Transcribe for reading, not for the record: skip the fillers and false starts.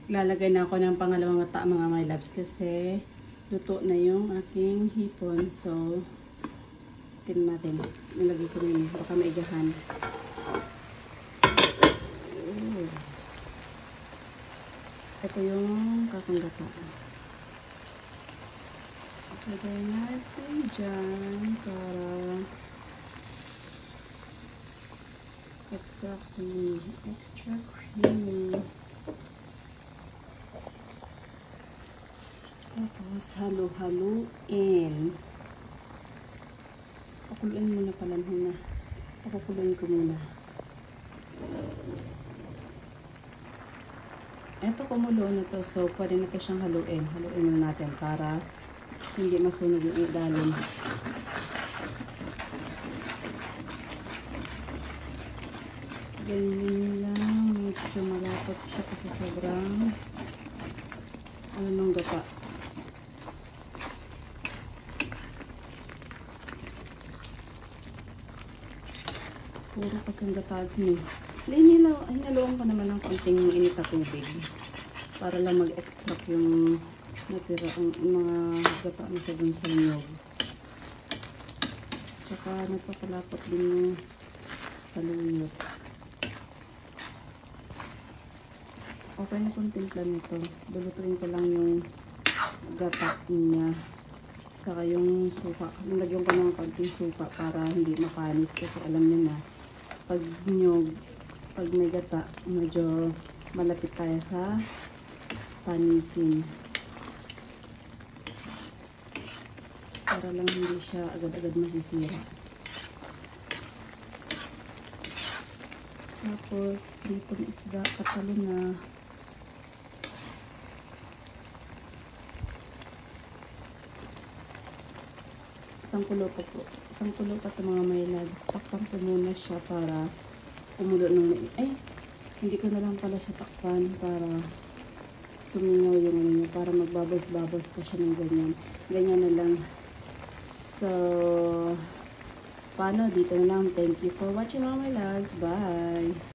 Lalagay na ako ng pangalawang gata mga my loves kasi luto na yung aking hipon. So, tingnan natin. Nilagay ko rin. Baka maigahan. Ito yung kakanggata. Lagay natin dyan para extra creamy. Extra creamy. Tapos halo-haluin. Pakuluin muna pala muna. Pakuluin ko muna. Ito kumulo na to, so pwede na ito siyang haluin. Haluin muna natin para hindi masunog yung ilalim. Ganyan lang. Medyo malapot siya kasi sobrang nung gata. Puro kasing gata niyo. Hinaluan ko naman ng konting init na tubig para lang mag-extract yung natira ang mga gata na sa dun sa niyog. Tsaka nagpapalapot din yung saluyot. Okay na kung timpla nito. Lulutuin ko lang yung gata niya. Saka yung suka. Nilagyan ko ng konting suka para hindi mapanis kasi alam niyo na pag niyog, pag may gata, medyo malapit tayo sa panisin. Para lang hindi siya agad-agad masisira. Tapos, pritong isda, katalo na. Isang kulo pa po. Isang kulo pa ito mga may lags. Takpan ko muna siya para kumulo ng hindi ko na lang pala siya takpan para sumingaw yung ano niya. Para magbabas-babas pa siya ng ganyan. Ganyan na lang. So, paano? Dito na lang. Thank you for watching mga my loves. Bye!